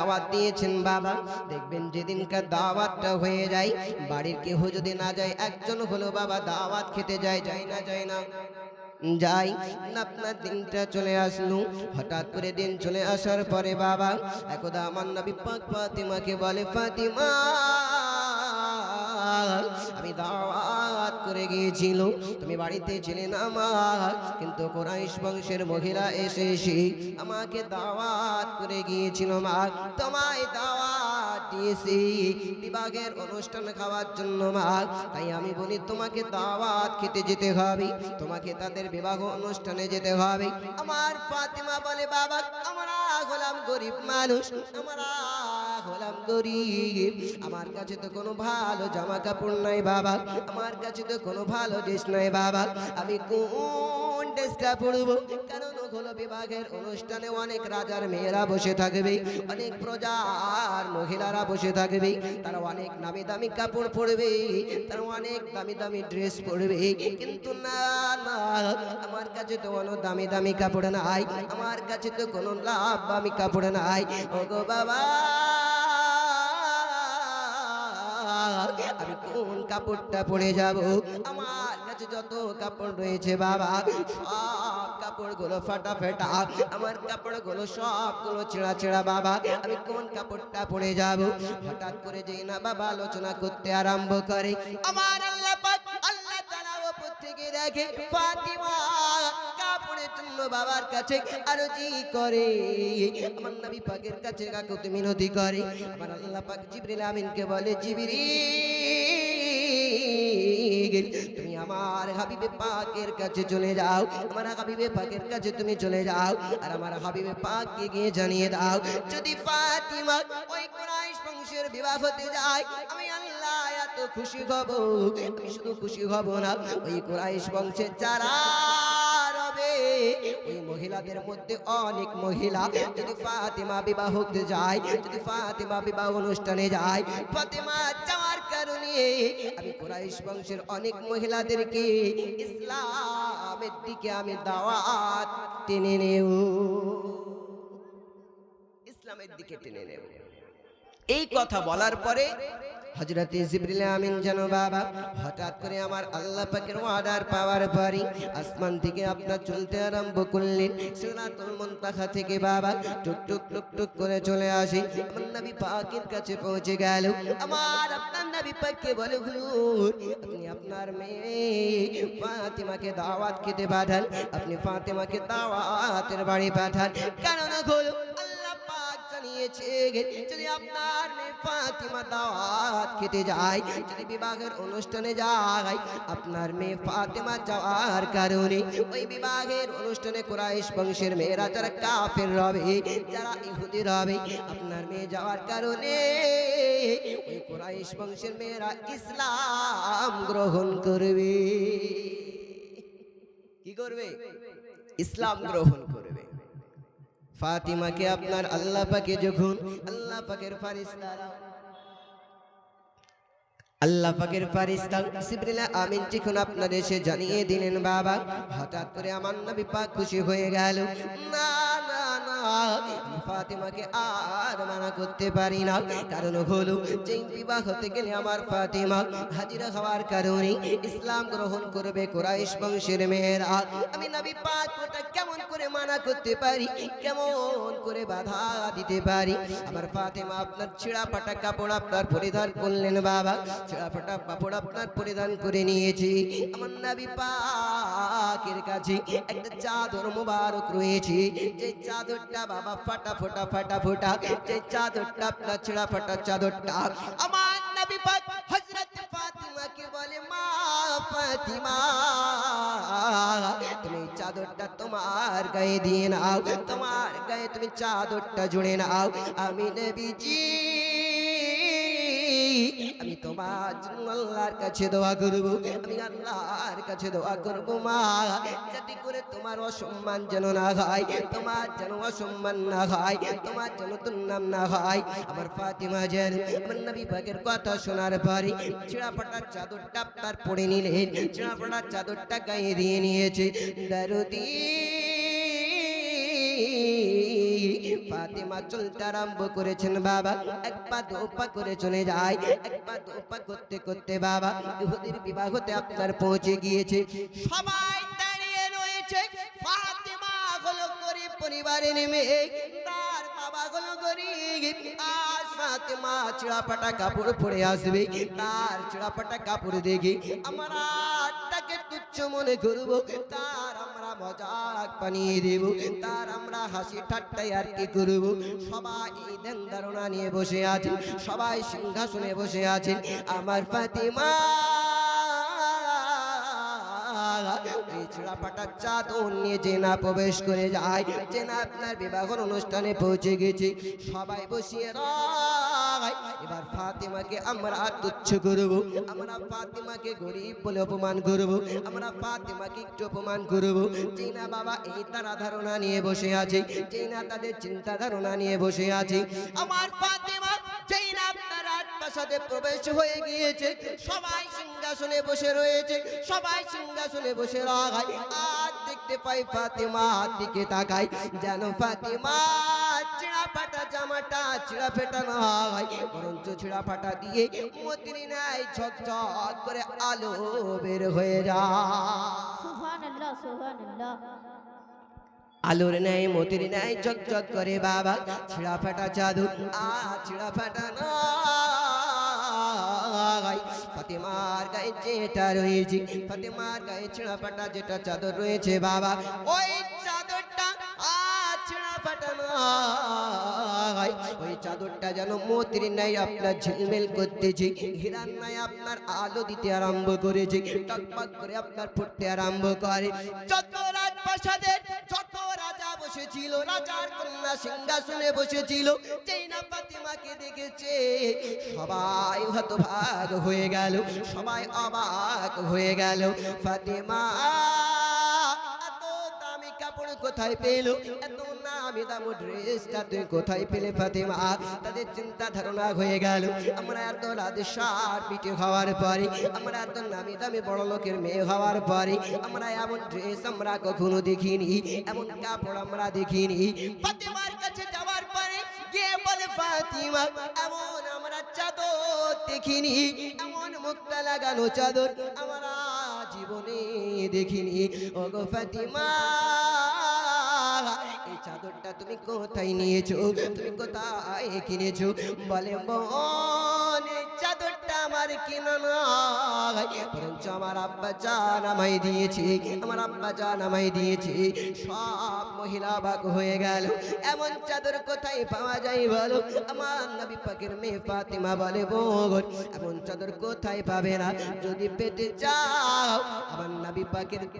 দাওয়াত দিয়েছেন বাবা, দেখবেন যেদিনকার দাওয়াতটা হয়ে যায়, বাড়ির কেহ যদি না যায়, একজন হলো বাবা দাওয়াত খেতে যায়, যায় না যায় না যাই। আপনার দিনটা চলে আসলো, হঠাৎ করে দিন চলে আসার পরে বাবা একদা আমার নবী পাক ফাতিমাকে বলে, ফাতিমা আমি দাওয়াত করে গিয়েছিল, তুমি বাড়িতে ছিলে না আমার, কিন্তু কুরাইশ বংশের মহিলা এসে আমাকে দাওয়াত করে গিয়েছিল মা, তোমায় দাওয়াত দিয়েছি বিবাহের অনুষ্ঠান খাওয়ার জন্য মা, তাই আমি বলি তোমাকে দাওয়াত খেতে যেতে হবে, তোমাকে তাদের বিবাহ অনুষ্ঠানে যেতে হবে। আমার ফাতিমা বলে, বাবা আমরা হলাম গরিব মানুষ, আমরা হলাম গরিব, আমার কাছে তো কোনো ভালো জামা কাপড় নাই বাবা, আমার কাছে তো কোনো ভালো ড্রেস নাই বাবা, আমি কোন ড্রেসটা পরবো? কারণ হলো বিবাহের অনুষ্ঠানে অনেক রাজার মেয়েরা বসে থাকবে, অনেক প্রজার মহিলারা বসে থাকবে, তারা অনেক দামি দামি কাপড় পরবে, তারা অনেক দামি দামি ড্রেস পরবে, কিন্তু না না আমার কাছে তো কোনো দামি দামি কাপড় নাই, আমার কাছে তো কোনো দামি কাপড় নাই। ওগো বাবা আমি কোন কাপড়টা পরে যাব? আমার কাছে যত কাপড় রয়েছে বাবা সব কাপড়গুলো ফাটা ফাটা, আমার কাপড়গুলো সবগুলো ছেঁড়া ছেঁড়া বাবা, আমি কোন কাপড়টা পরে যাব? হঠাৎ করে যেই না বাবা আলোচনা করতে আরম্ভ করে, আমার আল্লাহ পাক আল্লাহ তাআলা উপর থেকে দেখে ফাতিমা কাপড়ের জন্য বাবার কাছে আরজি করে, আমার নবী পাকের কাছে কাকুতি মিনতি করে। আমার আল্লাহ পাক জিবরিল আমিনকে বলে, জিবরিল তুমি আমার হাবিবে পাকের কাছে চলে যাও, আমার হাবিবে পাকের কাছে তুমি চলে যাও, আর আমার হাবিবে পাককে গিয়ে জানিয়ে দাও, যদি ফাতিমা ওই কুরাইশ বংশের বিবাহ হতে যায়, আমি আল্লাহ এত খুশি হব, আমি শুধু খুশি হব না, ওই কুরাইশ বংশের যারা রবে ওই মহিলাদের মধ্যে অনেক মহিলা যদি ফাতিমা বিবাহ হতে যায়, যদি ফাতিমা বিবাহ অনুষ্ঠানে যায়, ফাতিমা যাওয়ার কারণে আমি কুরাইশ বংশের অনেক মহিলাদেরকে ইসলামের দিকে আমি দাওয়াত টেনে নেব, ইসলামের দিকে টেনে নেব। এই কথা বলার পরে হযরত জিবরিল আমিন যেন বাবা হঠাৎ করে আমার আল্লাহ পাকের অর্ডার পাওয়ার পরে আসমান থেকে আপনার চলতে আরম্ভ করলেন, সিদরাতুল মুনতাহা থেকে বাবা টুক টুক টুক টুক করে চলে আসে, আমার নবী পাকের কাছে পৌঁছে গেল। আমার আপনার নবী পাককে বলে, হুজুর আপনি আপনার মেয়ে ফাতিমাকে দাওয়াত খেতে পাঠান, আপনি ফাতিমাকে দাওয়াতের বাড়ি পাঠান, কারণ হলো যদি আপনার মেয়ে ফাতিমা দাওয়াত খেতে যায়, যদি বিবাহের অনুষ্ঠানে যায়, আপনার মেয়ে ফাতিমা যাওয়ার কারণে ওই বিবাহের অনুষ্ঠানে কুরাইশ বংশের মেয়েরা যারা কাফের রবে, যারা ইহুদি রবে, আপনার মেয়ে যাওয়ার কারণে ওই কুরাইশ বংশের মেয়েরা ইসলাম গ্রহণ করবে। কি করবে? ইসলাম গ্রহণ করবে। ফাতিমাকে আপনার আল্লাহ পাকে যখন আল্লাহ পাকের ফেরেশতারা আল্লাহ পাকের ফেরেশতা জিবরিল আমিন যখন আপনার এসে জানিয়ে দিলেন বাবা, হঠাৎ করে আমার নবী পাক খুশি হয়ে গেল, না না না ফাতিমাকে আর মানা করতে পারি না, কারণ হলো যে বিবাহ হতে গেলে আমার ফাতিমা হাজিরা হওয়ার কারণে ইসলাম গ্রহণ করবে কুরাইশ বংশের মেয়েরা, আমি নবী পাক ওটা কেমন করে মানা করতে পারি, কেমন করে বাধা দিতে পারি? আমার ফাতিমা আপনার ছেঁড়া ফাটা কাপড় আপনার পরিধান করলেন বাবা, ছেঁড়া ফাটা কাপড় আপনার পরিধান করে নিয়েছি, আমার নবী পাকের কাছে একটা চাদর মোবারক রয়েছে, যে চাদরটা বাবা ফাটা ফোটা ফাটা ফোটা, যে চাদরটা আপনার ছেঁড়া ফাটা চাদরটা, আমার নবী পাক হযরত ফাতিমাকে বলে, মা ফাতিমা তুমি চাদরটা তোমার গায়ে দিয়ে নাও, তোমার গায়ে তুমি চাদরটা জুড়ে নাও, আমি নবীজি আমি তোমার জন্য আল্লাহর কাছে দোয়া করব, আমি আল্লাহর কাছে দোয়া করব মা, যাতে করে তোমার অসম্মান যেন না হয়, তোমার যেন অসম্মান না হয়, তোমার যেন দুর্নাম না হয়। আমার ফাতিমা যেন আমার নবী পাকের কথা শোনার পরে ছেঁড়া ফাটার চাদরটা আপনার পরে নিলেন, ছেঁড়া ফাটার চাদরটা গায়ে দিয়ে নিয়েছে। দরদি ফাতেমা চলতে আরম্ভ করেছেন বাবা। এক পা দু পা করে চলে যায়, এক পা দু পা করতে করতে বাবা ইহুদির বিবাহতে আপনার পৌঁছে গিয়েছে। সবাই দাঁড়িয়ে রয়েছে। ফাতেমা হলো গরিব পরিবারের মেয়ে, তার বাবা হলো গরিব। আজ ফাতেমা ছেঁড়াপাটা কাপড় পরে আসবে, তার ছেঁড়াপাটা কাপড় দেখে আমরা তাকে তুচ্ছ মনে করবো, তার আমরা মজাক বানিয়ে দেব, তার আমরা হাসি ঠাট্টাই আর কি করব। সবাই এই ধ্যান ধারণা নিয়ে বসে আছে, সবাই সিংহাসনে বসে আছে। আমার ফাতেমা এই ছেঁড়াপাটার চাদর নিয়ে জেনা প্রবেশ করে যায়। জেনা আপনার বিবাহর অনুষ্ঠানে পৌঁছে গেছে, সবাই বসিয়ে রায়। এবার ফাতেমাকে আমরা তুচ্ছ করব, আমরা ফাতেমাকে গরিব বলে অপমান করব, আমরা ফাতেমাকে একটু অপমান করব। জেনা বাবা এই তারা ধারণা নিয়ে বসে আছে, জেনা তাদের চিন্তা ধারণা নিয়ে বসে আছে। আমার ফাতেমা জেনা আপনার রাজপ্রাসাদে প্রবেশ হয়ে গিয়েছে, সবাই সিংহাসনে বসে রয়েছে, সবাই সিংহাসনে বসে রাখায়। আর দেখতে পাই ফাতেমা দিকে তাকাই, যেন ফাতেমা ছেঁড়া ফাটা জামাটা ছেঁড়া ফেটা না হয়, বরঞ্চ ছেঁড়া ফাটা দিয়ে মতির নাই ঝকঝক করে আলো বের হয়ে যায়। সুবহানাল্লাহ সুবহানাল্লাহ। আলোর ন্যায় মতির ন্যায় ঝকঝক করে বাবা ছেঁড়া ফাটা চাদর আর ছেঁড়া ফাটা নয়। ফাতেমার গায়ে যেটা রয়েছে, ফাতেমার গায়ে ছেঁড়া ফাটা যেটা চাদর রয়েছে বাবা, ওই চাদরটা আর ছেঁড়া ফাটা নয়। ওই চাদরটা যেন মতির ন্যায় আপনার ঝিলমিল করতেছে, হীরার ন্যায় আপনার আলো দিতে আরম্ভ করেছে, টকটক করে আপনার ফুটতে আরম্ভ করে। যত রাজপ্রাসাদের যত রাজা বসেছিল, রাজার কন্যা সিংহাসনে বসেছিল, যেই না ফাতেমাকে দেখেছে সবাই হতভাগ হয়ে গেল, সবাই অবাক হয়ে গেল। ফাতেমা এত দামি কাপড় কোথায় পেল, এত নামি দামি ড্রেসটা তুই কোথায় পেলে ফাতেমা? তাদের চিন্তা ধারণা হয়ে গেল, আমরা এত রাজসার পিঠে খাওয়ার পরে, আমরা এত নামি দামি বড় লোকের মেয়ে হওয়ার পরে আমরা এমন ড্রেস আমরা কখনো দেখিনি, এমন কাপড় আমরা দেখিনি। ফাতেমার কাছে যাওয়ার পরে গিয়ে বলে ফাতেমা এমন আমরা চাদর দেখিনি, এমন মুক্তা লাগানো চাদর আমরা জীবনে দেখিনি। ওগো ফাতেমা এই চাদরটা তুমি কোথায় নিয়েছো, তুমি কোথায় কিনেছো? বলে বোন এই চাদরটা আমার কেনা নয়, বরঞ্চ আমার আব্বা জান আমায় দিয়েছে, আমার আব্বা জান আমায় দিয়েছে। সব মহিলা অবাক হয়ে গেল, এমন চাদর কোথায় পাওয়া যায় বলো? আমার নবী পাকের মেয়ে ফাতেমা বলে বোন এমন চাদর কোথায় পাবে না, যদি পেতে চাও আমার নবী পাকের